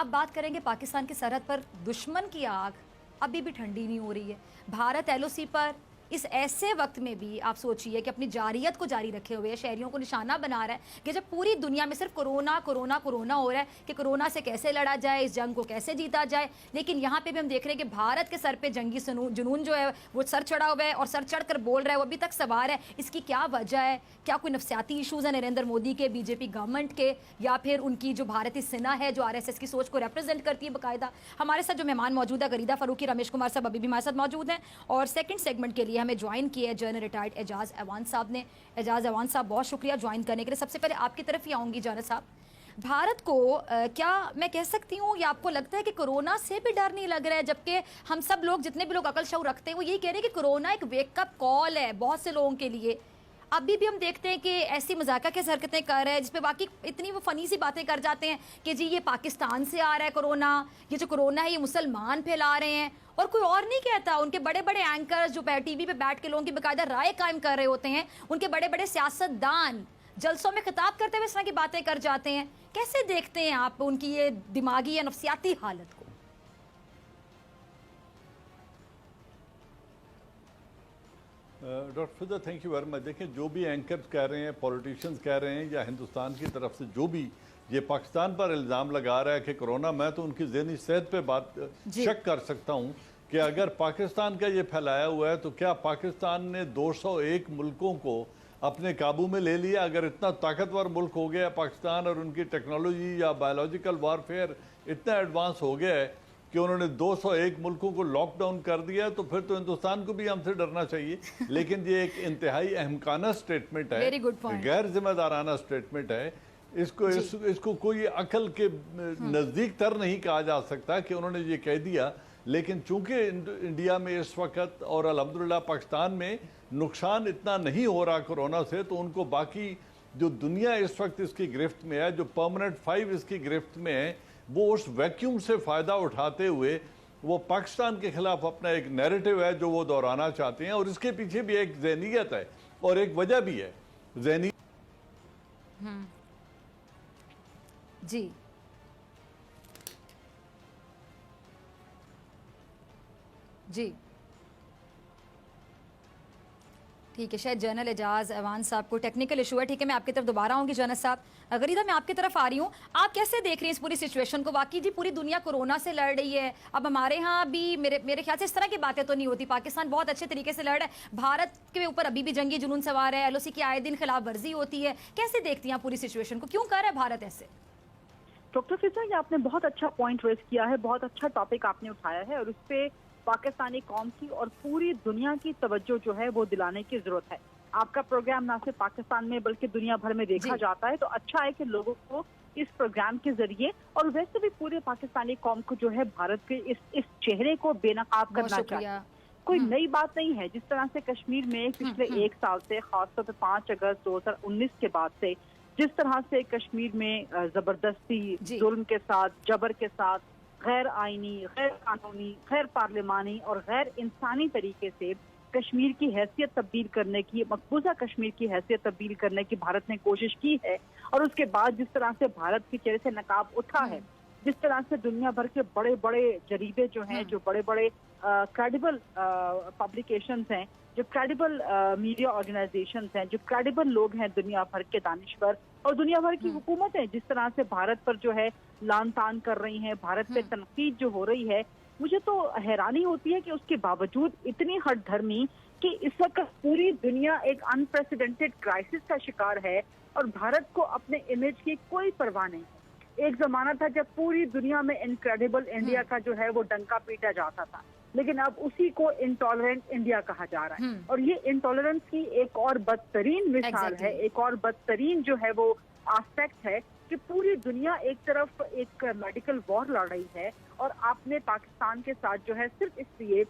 अब बात करेंगे पाकिस्तान की सरहद पर दुश्मन की आग अभी भी ठंडी नहीं हो रही है। भारत एलओसी पर इस ऐसे वक्त में भी आप सोचिए कि अपनी जारियत को जारी रखे हुए शहरियों को निशाना बना रहा है कि जब पूरी दुनिया में सिर्फ कोरोना कोरोना कोरोना हो रहा है कि कोरोना से कैसे लड़ा जाए, इस जंग को कैसे जीता जाए। लेकिन यहाँ पे भी हम देख रहे हैं कि भारत के सर पे जंगी जुनून जो है वो सर चढ़ा हुआ है और सर चढ़कर बोल रहा है, वो अभी तक सवार है। इसकी क्या वजह है? क्या कोई नफसियाती इशूज़ है नरेंद्र मोदी के, बीजेपी गवर्नमेंट के, या फिर उनकी जो भारतीय सेना है जो आरएसएस की सोच को रिप्रेजेंट करती है बाकायदा? हमारे साथ जो मेहमान मौजूद है गरीदा फरूकी, रमेश कुमार साहब अभी भी हमारे साथ मौजूद हैं। और सेकंड सेगमेंट के लिए हमें ज्वाइन किया है जनरल रिटायर्ड एजाज अवान साहब ने। एजाज अवान साहब बहुत शुक्रिया ज्वाइन करने के लिए। सबसे पहले आपकी तरफ ही आऊँगी जनरल साहब, भारत को क्या मैं कह सकती हूँ या आपको लगता है कि कोरोना से भी डर नहीं लग रहा है? जबकि हम सब लोग जितने भी लोग अकल शऊर रखते हैं वो यही कह रहे हैं कि कोरोना एक वेकअप कॉल है बहुत से लोगों के लिए। अभी भी हम देखते हैं कि ऐसी मजाका की हरकतें कर रहे हैं जिसपे बाकी इतनी वो फनी सी बातें कर जाते हैं कि जी ये पाकिस्तान से आ रहा है कोरोना, ये जो कोरोना है ये मुसलमान फैला रहे हैं, और कोई और नहीं कहता। उनके बड़े बड़े एंकर्स जो टीवी पे बैठ के लोगों की बाकायदा राय कायम कर रहे होते हैं, उनके बड़े बड़े सियासतदान जलसों में खिताब करते हुए इस तरह की बातें कर जाते हैं। कैसे देखते हैं आप उनकी ये दिमागी या नफसियाती हालत को? Doctor Fiza, thank you very much. देखें, जो भी एंकर्स कह रहे हैं, पॉलिटिशियंस कह रहे हैं, या हिंदुस्तान की तरफ से जो भी ये पाकिस्तान पर इल्ज़ाम लगा रहा है कि कोरोना, मैं तो उनकी ज़हनी सेहत पे बात शक कर सकता हूँ कि अगर पाकिस्तान का ये फैलाया हुआ है तो क्या पाकिस्तान ने 201 मुल्कों को अपने काबू में ले लिया? अगर इतना ताकतवर मुल्क हो गया पाकिस्तान और उनकी टेक्नोलॉजी या बायोलॉजिकल वारफेयर इतना एडवांस हो गया है कि उन्होंने 201 मुल्कों को लॉकडाउन कर दिया, तो फिर तो हिंदुस्तान को भी हमसे डरना चाहिए। लेकिन ये एक इंतहाई अहमकाना स्टेटमेंट है, गैर जिम्मेदाराना स्टेटमेंट है। इसको कोई अकल के नज़दीक तर नहीं कहा जा सकता कि उन्होंने ये कह दिया। लेकिन चूंकि इंडिया में इस वक्त और अल्हम्दुलिल्लाह पाकिस्तान में नुकसान इतना नहीं हो रहा कोरोना से, तो उनको बाकी जो दुनिया इस वक्त इसकी गिरफ्त में है, जो परमानेंट 5 इसकी गिरफ्त में है, वो उस वैक्यूम से फ़ायदा उठाते हुए वो पाकिस्तान के खिलाफ अपना एक नैरेटिव है जो वो दोहराना चाहते हैं। और इसके पीछे भी एक ज़हनियत है और एक वजह भी है। जी जी ठीक है, शायद जनरल एजाज अवान साहब को टेक्निकल इशू है। ठीक है, मैं आपकी तरफ दोबारा आऊंगी जनरल साहब। गरीदा, मैं आपकी तरफ आ रही हूँ। आप कैसे देख रही हैं इस पूरी सिचुएशन को? वाकई जी पूरी दुनिया कोरोना से लड़ रही है। अब हमारे यहाँ भी मेरे ख्याल से इस तरह की बातें तो नहीं होती। पाकिस्तान बहुत अच्छे तरीके से लड़ रहा है, भारत के ऊपर अभी भी जंगी जुनून सवार है, एलओसी की आए दिन खिलाफ वर्जी होती है। कैसे देखती हैं आप पूरी सिचुएशन को? क्यों कर रहा है भारत ऐसे? डॉक्टर फिजा, ये आपने बहुत अच्छा पॉइंट रेज किया है, बहुत अच्छा टॉपिक आपने उठाया है और उस पर पाकिस्तानी कौम की और पूरी दुनिया की तवज्जो जो है वो दिलाने की जरूरत है। आपका प्रोग्राम ना सिर्फ पाकिस्तान में बल्कि दुनिया भर में देखा जाता है, तो अच्छा है कि लोगों को इस प्रोग्राम के जरिए और वैसे भी पूरे पाकिस्तानी कौम को जो है भारत के इस चेहरे को बेनकाब करना चाहिए। कोई नई बात नहीं है। जिस तरह से कश्मीर में पिछले 1 साल से, खासतौर पर 5 अगस्त 2019 के बाद से जिस तरह से कश्मीर में जबरदस्ती, जुल्म के साथ, जबर के साथ, गैर आईनी, गैर कानूनी, गैर पार्लिमानी और गैर इंसानी तरीके से कश्मीर की हैसियत तब्दील करने की, मकबूजा कश्मीर की हैसियत तब्दील करने की भारत ने कोशिश की है। और उसके बाद जिस तरह से भारत के चेहरे से नकाब उठा है, जिस तरह से दुनिया भर के बड़े बड़े जरीदे जो हैं, जो बड़े बड़े क्रेडिबल पब्लिकेशंस हैं, जो क्रेडिबल मीडिया ऑर्गेनाइजेशंस हैं, जो क्रेडिबल लोग हैं दुनिया भर के दानिश्वर और दुनिया भर की हुकूमतें जिस तरह से भारत पर जो है लान तान कर रही हैं, भारत पे तनकीद जो हो रही है, मुझे तो हैरानी होती है कि उसके बावजूद इतनी हठधर्मी कि इस वक्त पूरी दुनिया एक अनप्रेसिडेंटेड क्राइसिस का शिकार है और भारत को अपने इमेज की कोई परवाह नहीं है। एक जमाना था जब पूरी दुनिया में इनक्रेडिबल इंडिया का जो है वो डंका पीटा जाता था, लेकिन अब उसी को इंटॉलरेंट इंडिया कहा जा रहा है। और ये इंटॉलरेंस की एक और बदतरीन मिसाल है, एक और बदतरीन जो है वो एस्पेक्ट है कि पूरी दुनिया एक तरफ एक मेडिकल वॉर लड़ रही है और आपने पाकिस्तान के साथ जो है सिर्फ इसलिए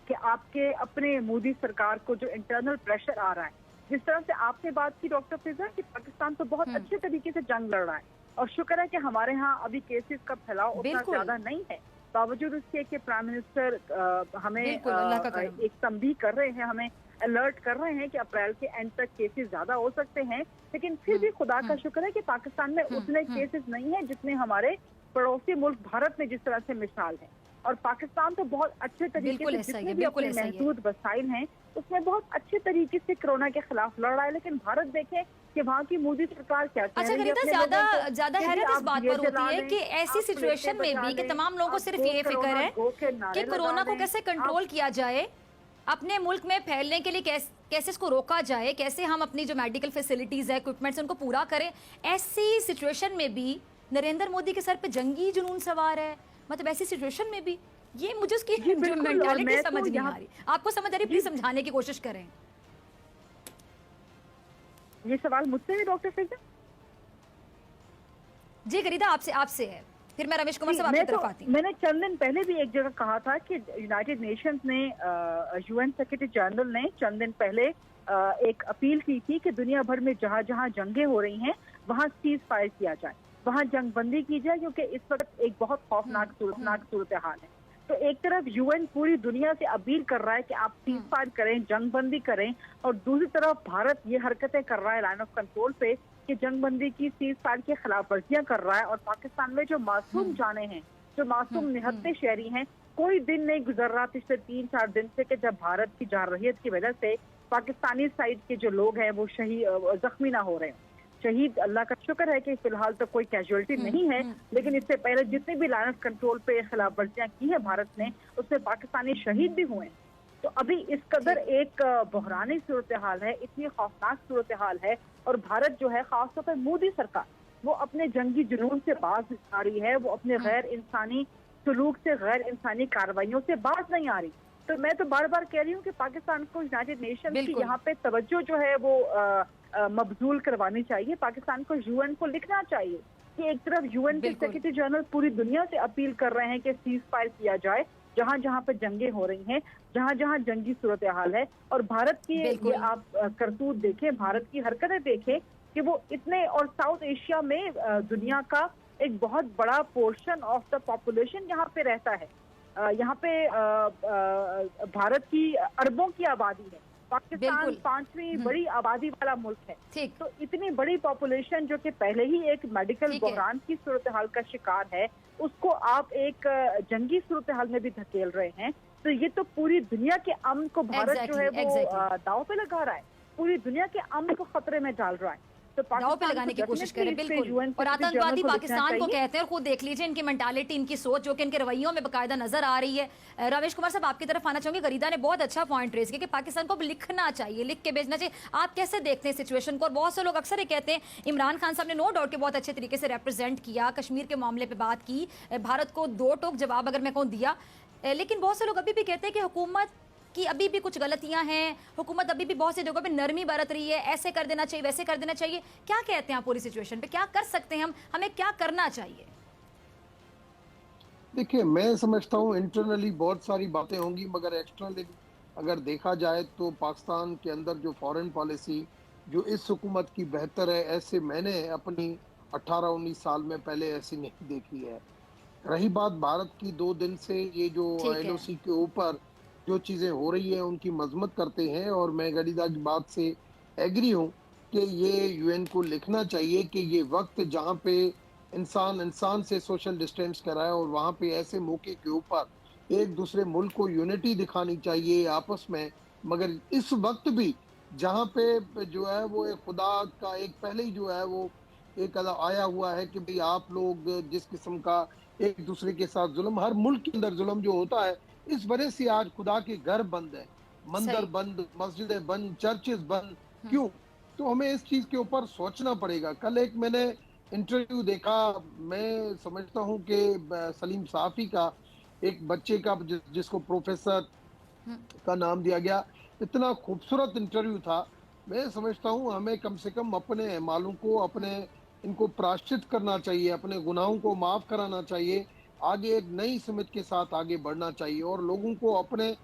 कि आपके अपने मोदी सरकार को जो इंटरनल प्रेशर आ रहा है, जिस तरह से आपने बात की डॉक्टर फिजा कि पाकिस्तान तो बहुत अच्छे तरीके से जंग लड़ रहा है और शुक्र है कि हमारे यहाँ अभी केसेस का फैलाव उतना ज्यादा नहीं है, बावजूद उसके कि प्राइम मिनिस्टर हमें एक तंबीह कर रहे हैं, हमें अलर्ट कर रहे हैं कि अप्रैल के एंड तक केसेस ज्यादा हो सकते हैं। लेकिन फिर भी खुदा का शुक्र है कि पाकिस्तान में उतने केसेस नहीं है जितने हमारे पड़ोसी मुल्क भारत में जिस तरह से मिसाल है, और पाकिस्तान तो बहुत अच्छे तरीके बिल्कुल से ऐसा ही जितने है, भी बिल्कुल अपने ऐसा ही है। महदूद वसाइल हैं उसमें बहुत अच्छे तरीके से कोरोना के खिलाफ लड़ रहा है। लेकिन भारत देखें कि वहाँ की मोदी सरकार क्या कह अच्छा रही है कविता, अपने ज्यादा लोगों को ज्यादा कि हैरत जी इस आप बात दिए पर होती जला है लें, कि ऐसी आप प्लेटें सिचुएशन में बजा भी कि लें, तमाम लोगों को आप सिर्फ गो ये फिक्र कोरोना है गो के नारे कि लगा कोरोना को लें, कैसे आप कंट्रोल किया जाए, अपने मुल्क में फैलने के लिए कैसे इसको रोका जाए, कैसे हम अपनी जो मेडिकल फैसिलिटीज है, इक्विपमेंट्स उनको पूरा करें। ऐसी सिचुएशन में भी नरेंद्र मोदी के सर पे जंगी जुनून सवार है। मतलब ऐसी सिचुएशन में भी ये मुझे उसकी जी जो बिल्कुल। और मेंटालिटी मैं समझ तो नहीं आ यहाँ रही। आपको समझ आ रही, प्लीज समझाने की कोशिश करें। ये सवाल मुझसे है डॉक्टर फिजा? जी गरीदा, आपसे आपसे है, फिर मैं रमेश कुमार साहब आपकी तरफ आती हूँ। मैंने चंद दिन पहले भी एक जगह कहा था कि यूनाइटेड नेशंस ने, यूएन सेक्रेटरी जनरल ने चंद दिन पहले एक अपील की थी कि दुनिया भर में जहां जहां जंगें हो रही हैं वहां सीज फायर किया जाए, वहां जंगबंदी की जाए, क्योंकि इस वक्त एक बहुत खौफनाक सूरत हाल है। तो एक तरफ यूएन पूरी दुनिया से अपील कर रहा है कि आप सीज फायर करें, जंगबंदी करें, और दूसरी तरफ भारत ये हरकतें कर रहा है लाइन ऑफ कंट्रोल पे कि जंगबंदी की सीज फायर की खिलाफ वर्जियां कर रहा है। और पाकिस्तान में जो मासूम जाने हैं, जो मासूम निहत्ते शहरी हैं, कोई दिन नहीं गुजर रहा पिछले 3-4 दिन से कि जब भारत की जारहियत की वजह से पाकिस्तानी साइड के जो लोग हैं वो शहीद जख्मी ना हो रहे हैं। शहीद अल्लाह का शुक्र है कि फिलहाल तो कोई कैजुअलिटी नहीं है, लेकिन इससे पहले जितने भी लाइन ऑफ कंट्रोल पे खिलाफ वर्जियां की है भारत ने, उसमें पाकिस्तानी शहीद भी हुए हैं। तो अभी इस कदर एक बहरानी सूरत हाल है, इतनी खौफनाक सूरत हाल है, और भारत जो है खासतौर पर मोदी सरकार वो अपने जंगी जुनून से बाज आ रही है, वो अपने गैर इंसानी सलूक से, गैर इंसानी कार्रवाइयों से बाज नहीं आ रही। तो मैं तो बार बार कह रही हूँ कि पाकिस्तान को यूनाइटेड नेशन की यहाँ पे तवज्जो जो है वो मबजूल करवानी चाहिए। पाकिस्तान को यूएन को लिखना चाहिए कि एक तरफ यूएन के सेक्रेटरी जनरल पूरी दुनिया से अपील कर रहे हैं कि सीज फायर किया जाए जहां जहां पे जंगें हो रही हैं, जहां जहां जंगी सूरत हाल है, और भारत की ये आप करतूत देखें, भारत की हरकतें देखें कि वो इतने, और साउथ एशिया में दुनिया का एक बहुत बड़ा पोर्शन ऑफ द पॉपुलेशन यहाँ पे रहता है। यहाँ पे भारत की अरबों की आबादी है, पाकिस्तान 5वीं बड़ी आबादी वाला मुल्क है। तो इतनी बड़ी पॉपुलेशन जो कि पहले ही एक मेडिकल बहरान की सूरत हाल का शिकार है, उसको आप एक जंगी सूरत हाल में भी धकेल रहे हैं। तो ये तो पूरी दुनिया के अमन को भारत जो है वो दांव पे लगा रहा है, पूरी दुनिया के अमन को खतरे में डाल रहा है। तो दाव पे लगाने की कोशिश करें, बिल्कुल। और आतंकवादी पाकिस्तान को कहते हैं, और खुद देख लीजिए इनकी मेंटालिटी, इनकी सोच जो कि इनके रवैयों में बाकायदा नजर आ रही है। रमेश कुमार साहब आपकी तरफ आना चाहूंगी। गरीदा ने बहुत अच्छा पॉइंट रेज किया कि पाकिस्तान को अब लिखना चाहिए, लिख के भेजना चाहिए। आप कैसे देखते हैं सिचुएशन को? और बहुत से लोग अक्सर ये कहते हैं, इमरान खान साहब ने नो डाउट के बहुत अच्छे तरीके से रिप्रेजेंट किया, कश्मीर के मामले पर बात की, भारत को दो टोक जवाब अगर मैं कहूँ दिया, लेकिन बहुत से लोग अभी भी कहते हैं कि हुकूमत कि अभी भी कुछ गलतियां हैं, हुकूमत अभी भी बहुत सी जगहों पे नरमी बरत रही है, ऐसे कर देना चाहिए, वैसे कर देना चाहिए। क्या कहते हैं आप पूरी सिचुएशन पे? क्या कर सकते हैं हम, हमें क्या करना चाहिए? देखिए, मैं समझता हूँ इंटरनली बहुत सारी बातें होंगी, मगर एक्सटर्नली अगर देखा जाए तो पाकिस्तान के अंदर जो फॉरेन पॉलिसी जो इस हुकूमत की बेहतर है, ऐसे मैंने अपनी 18-19 साल में पहले ऐसी नहीं देखी है। रही बात भारत की, 2 दिन से ये जो LOC के ऊपर जो चीजें हो रही है उनकी मजम्मत करते हैं, और मैं गरीदा की बात से एग्री हूँ कि ये यूएन को लिखना चाहिए कि ये वक्त जहाँ पे इंसान से सोशल डिस्टेंस कराए, और वहाँ पे ऐसे मौके के ऊपर एक दूसरे मुल्क को यूनिटी दिखानी चाहिए आपस में। मगर इस वक्त भी जहाँ पे जो है वो एक खुदा का एक पहले ही जो है वो एक आया हुआ है कि भाई आप लोग जिस किस्म का एक दूसरे के साथ जुल्म, हर मुल्क के अंदर जुल्म जो होता है, इस वजह से आज खुदा के घर बंद है, मंदिर बंद, मस्जिदें बंद, चर्चेस बंद। क्यों? तो हमें इस चीज के ऊपर सोचना पड़ेगा। कल एक मैंने इंटरव्यू देखा, मैं समझता हूं कि सलीम साफी का, एक बच्चे का जिसको प्रोफेसर का नाम दिया गया, इतना खूबसूरत इंटरव्यू था। मैं समझता हूं हमें कम से कम अपने मालूम को, अपने इनको प्रायश्चित करना चाहिए, अपने गुनाहों को माफ कराना चाहिए, आगे एक नई समझ के साथ आगे बढ़ना चाहिए, और लोगों को अपने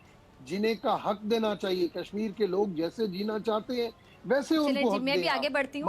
जीने का हक देना चाहिए। कश्मीर के लोग जैसे जीना चाहते हैं वैसे उनको हक दें। मैं भी आगे बढ़ती हूँ।